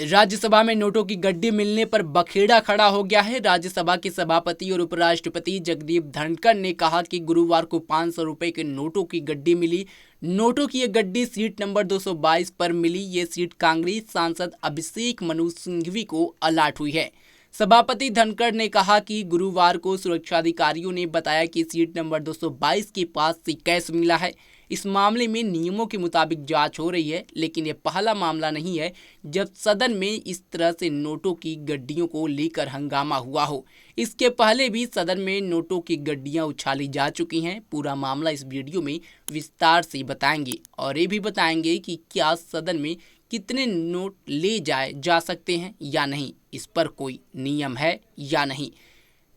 राज्यसभा में नोटों की गड्डी मिलने पर बखेड़ा खड़ा हो गया है। राज्यसभा के सभापति और उपराष्ट्रपति जगदीप धनखड़ ने कहा कि गुरुवार को 500 रुपए के नोटों की गड्डी मिली। नोटों की ये गड्डी सीट नंबर 222 पर मिली। ये सीट कांग्रेस सांसद अभिषेक मनु सिंघवी को अलाट हुई है। सभापति धनखड़ ने कहा कि गुरुवार को सुरक्षा अधिकारियों ने बताया कि सीट नंबर 222 के पास से कैश मिला है। इस मामले में नियमों के मुताबिक जांच हो रही है, लेकिन यह पहला मामला नहीं है जब सदन में इस तरह से नोटों की गड्डियों को लेकर हंगामा हुआ हो। इसके पहले भी सदन में नोटों की गड्डियां उछाली जा चुकी हैं। पूरा मामला इस वीडियो में विस्तार से बताएंगे और ये भी बताएंगे कि क्या सदन में कितने नोट ले जाए जा सकते हैं या नहीं, इस पर कोई नियम है या नहीं।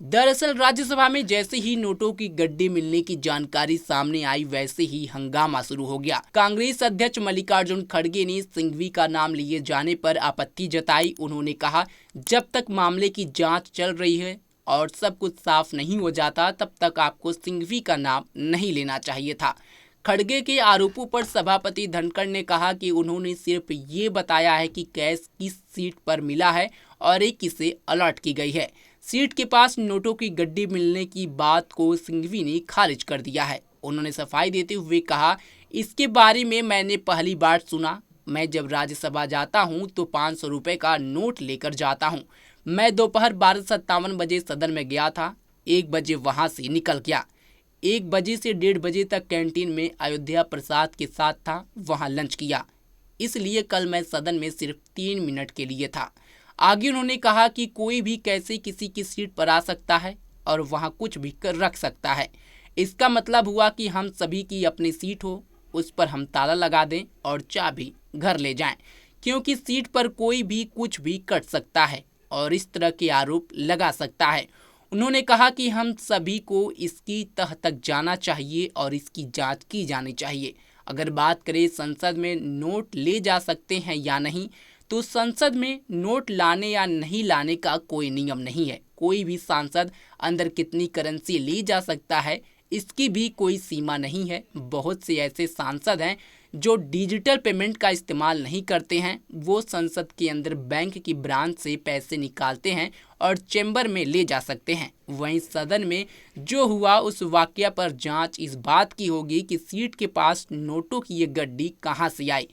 दरअसल राज्यसभा में जैसे ही नोटों की गड्डी मिलने की जानकारी सामने आई, वैसे ही हंगामा शुरू हो गया। कांग्रेस अध्यक्ष मल्लिकार्जुन खड़गे ने सिंघवी का नाम लिए जाने पर आपत्ति जताई। उन्होंने कहा, जब तक मामले की जांच चल रही है और सब कुछ साफ नहीं हो जाता, तब तक आपको सिंघवी का नाम नहीं लेना चाहिए था। खड़गे के आरोपों पर सभापति धनखड़ ने कहा कि उन्होंने सिर्फ ये बताया है कि कैश किस सीट पर मिला है और ये किसे अलर्ट की गई है। सीट के पास नोटों की गड्डी मिलने की बात को सिंघवी ने खारिज कर दिया है। उन्होंने सफाई देते हुए कहा, इसके बारे में मैंने पहली बार सुना। मैं जब राज्यसभा जाता हूं तो 500 रुपए का नोट लेकर जाता हूं। मैं दोपहर 12:57 बजे सदन में गया था। 1 बजे वहां से निकल गया। 1 बजे से 1:30 बजे तक कैंटीन में अयोध्या प्रसाद के साथ था, वहां लंच किया। इसलिए कल मैं सदन में सिर्फ 3 मिनट के लिए था। आगे उन्होंने कहा कि कोई भी कैसे किसी की सीट पर आ सकता है और वहां कुछ भी कर रख सकता है। इसका मतलब हुआ कि हम सभी की अपनी सीट हो, उस पर हम ताला लगा दें और चाबी घर ले जाएं, क्योंकि सीट पर कोई भी कुछ भी कर सकता है और इस तरह के आरोप लगा सकता है। उन्होंने कहा कि हम सभी को इसकी तह तक जाना चाहिए और इसकी जांच की जानी चाहिए। अगर बात करें संसद में नोट ले जा सकते हैं या नहीं, तो संसद में नोट लाने या नहीं लाने का कोई नियम नहीं है। कोई भी सांसद अंदर कितनी करेंसी ले जा सकता है, इसकी भी कोई सीमा नहीं है। बहुत से ऐसे सांसद हैं जो डिजिटल पेमेंट का इस्तेमाल नहीं करते हैं। वो संसद के अंदर बैंक की ब्रांच से पैसे निकालते हैं और चेंबर में ले जा सकते हैं। वहीं सदन में जो हुआ उस वाकया पर जांच इस बात की होगी कि सीट के पास नोटों की ये गड्डी कहां से आई।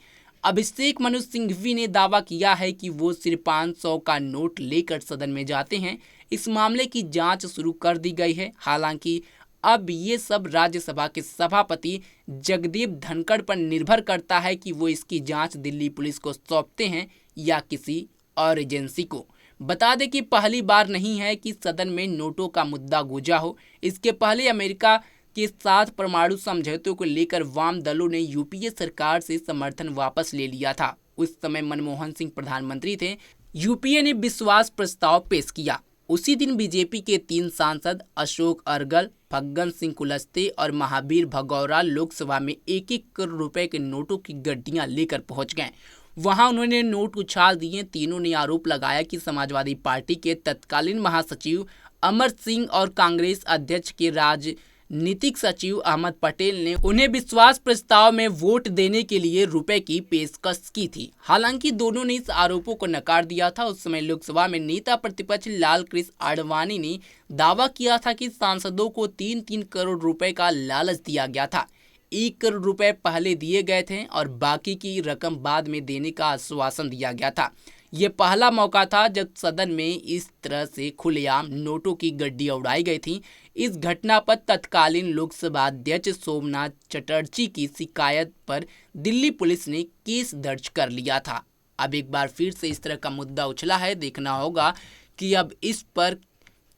अभिषेक मनु सिंघवी ने दावा किया है कि वो सिर्फ 500 का नोट लेकर सदन में जाते हैं। इस मामले की जांच शुरू कर दी गई है। हालांकि अब ये सब राज्यसभा के सभापति जगदीप धनखड़ पर निर्भर करता है कि वो इसकी जांच दिल्ली पुलिस को सौंपते हैं या किसी और एजेंसी को। बता दें कि पहली बार नहीं है कि सदन में नोटों का मुद्दा गूंजा हो। इसके पहले अमेरिका के साथ परमाणु समझौते को लेकर वाम दलों ने यूपीए सरकार से समर्थन वापस ले लिया था। उस समय मनमोहन सिंह प्रधानमंत्री थे। यूपीए ने विश्वास प्रस्ताव पेश किया। उसी दिन बीजेपी के 3 सांसद अशोक अरगल, फग्गन सिंह कुलस्ते और महावीर भगौरा लोकसभा में 1-1 करोड़ रुपए के नोटों की गड्डियां लेकर पहुंच गए। वहां उन्होंने नोट उछाल दिए। तीनों ने आरोप लगाया कि समाजवादी पार्टी के तत्कालीन महासचिव अमर सिंह और कांग्रेस अध्यक्ष के राजनीतिक सचिव अहमद पटेल ने उन्हें विश्वास प्रस्ताव में वोट देने के लिए रुपए की पेशकश की थी। हालांकि दोनों ने इस आरोपों को नकार दिया था। उस समय लोकसभा में नेता प्रतिपक्ष लाल कृष्ण आडवाणी ने दावा किया था कि सांसदों को 3-3 करोड़ रुपए का लालच दिया गया था। 1 करोड़ रुपए पहले दिए गए थे और बाकी की रकम बाद में देने का आश्वासन दिया गया था। ये पहला मौका था जब सदन में इस तरह से खुलेआम नोटों की गड्डी उड़ाई गई थी। इस घटना पर तत्कालीन लोकसभा अध्यक्ष सोमनाथ चटर्जी की शिकायत पर दिल्ली पुलिस ने केस दर्ज कर लिया था। अब एक बार फिर से इस तरह का मुद्दा उछला है। देखना होगा कि अब इस पर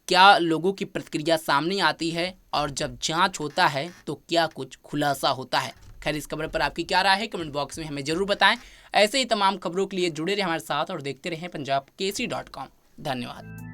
क्या लोगों की प्रतिक्रिया सामने आती है और जब जांच होता है तो क्या कुछ खुलासा होता है। खैर, इस खबर पर आपकी क्या राय है, कमेंट बॉक्स में हमें जरूर बताएं। ऐसे ही तमाम खबरों के लिए जुड़े रहे हमारे साथ और देखते रहें पंजाब केसरी.com। धन्यवाद।